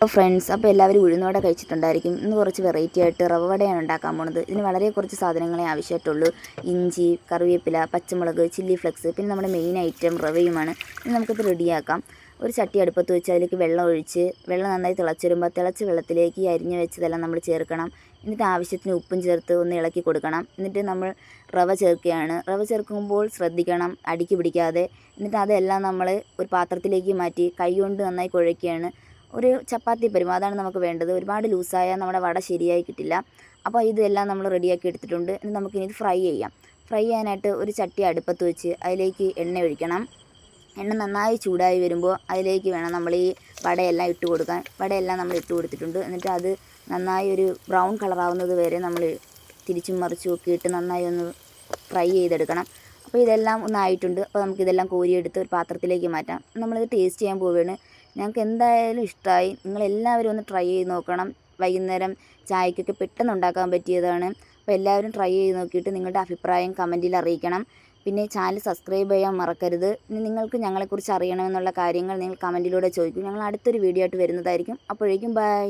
അപ്പോൾ ഫ്രണ്ട്സ്, അപ്പോൾ എല്ലാവരും ഉഴുന്നുവട കഴിച്ചിട്ടുണ്ടായിരിക്കും. ഇന്ന് കുറച്ച് വെറൈറ്റി ആയിട്ട് റവ വടയാണ് ഉണ്ടാക്കാൻ പോണത്. ഇതിന് വളരെ കുറച്ച് സാധനങ്ങളെ ആവശ്യമായിട്ടുള്ളൂ. ഇഞ്ചി, കറിവേപ്പില, പച്ചമുളക്, ചില്ലി ഫ്ലെക്സ്, പിന്നെ നമ്മുടെ മെയിൻ ഐറ്റം റവയുമാണ്. ഇനി നമുക്കിത് റെഡിയാക്കാം. ഒരു ചട്ടി അടുപ്പത്ത് വെച്ച് അതിലേക്ക് വെള്ളം ഒഴിച്ച് വെള്ളം നന്നായി തിളച്ച് വരുമ്പോൾ തിളച്ച വെള്ളത്തിലേക്ക് ഈ അരിഞ്ഞ് വെച്ചതെല്ലാം നമ്മൾ ചേർക്കണം. എന്നിട്ട് ആവശ്യത്തിന് ഉപ്പും ചേർത്ത് ഒന്ന് ഇളക്കി കൊടുക്കണം. എന്നിട്ട് നമ്മൾ റവ ചേർക്കുകയാണ്. റവ ചേർക്കുമ്പോൾ ശ്രദ്ധിക്കണം അടിക്ക് പിടിക്കാതെ. എന്നിട്ട് അതെല്ലാം നമ്മൾ ഒരു പാത്രത്തിലേക്ക് മാറ്റി കൈ കൊണ്ട് നന്നായി കുഴയ്ക്കുകയാണ്. ഒരു ചപ്പാത്തി പരുവം അതാണ് നമുക്ക് വേണ്ടത്. ഒരുപാട് ലൂസായാൽ നമ്മുടെ വട ശരിയായി കിട്ടില്ല. അപ്പോൾ ഇതെല്ലാം നമ്മൾ റെഡിയാക്കി എടുത്തിട്ടുണ്ട്. ഇനി നമുക്കിനി ഇത് ഫ്രൈ ചെയ്യാം. ഫ്രൈ ചെയ്യാനായിട്ട് ഒരു ചട്ടി അടുപ്പത്ത് വെച്ച് അതിലേക്ക് എണ്ണ ഒഴിക്കണം. എണ്ണ നന്നായി ചൂടായി വരുമ്പോൾ അതിലേക്ക് വേണം നമ്മൾ ഈ വടയെല്ലാം ഇട്ട് കൊടുക്കാൻ. വടയെല്ലാം നമ്മൾ ഇട്ട് കൊടുത്തിട്ടുണ്ട്. എന്നിട്ട് അത് നന്നായി ഒരു ബ്രൗൺ കളറാവുന്നത് വരെ നമ്മൾ തിരിച്ചും മറിച്ചും ഒക്കെ ഇട്ട് നന്നായി ഒന്ന് ഫ്രൈ ചെയ്തെടുക്കണം. അപ്പോൾ ഇതെല്ലാം ഒന്നായിട്ടുണ്ട്. അപ്പോൾ നമുക്കിതെല്ലാം കോരിയെടുത്ത് ഒരു പാത്രത്തിലേക്ക് മാറ്റാം. നമ്മളിത് ടേസ്റ്റ് ചെയ്യാൻ പോവുകയാണ്. ഞങ്ങൾക്ക് എന്തായാലും ഇഷ്ടമായി. നിങ്ങളെല്ലാവരും ഒന്ന് ട്രൈ ചെയ്ത് നോക്കണം. വൈകുന്നേരം ചായക്കൊക്കെ പെട്ടെന്ന് ഉണ്ടാക്കാൻ പറ്റിയതാണ്. അപ്പോൾ എല്ലാവരും ട്രൈ ചെയ്ത് നോക്കിയിട്ട് നിങ്ങളുടെ അഭിപ്രായം കമൻറ്റിൽ അറിയിക്കണം. പിന്നെ ചാനൽ സബ്സ്ക്രൈബ് ചെയ്യാൻ മറക്കരുത്. ഇനി നിങ്ങൾക്ക് ഞങ്ങളെക്കുറിച്ച് അറിയണമെന്നുള്ള കാര്യങ്ങൾ നിങ്ങൾ കമൻറ്റിലൂടെ ചോദിക്കും. ഞങ്ങൾ അടുത്തൊരു വീഡിയോ ആയിട്ട് വരുന്നതായിരിക്കും. അപ്പോഴേക്കും ബൈ.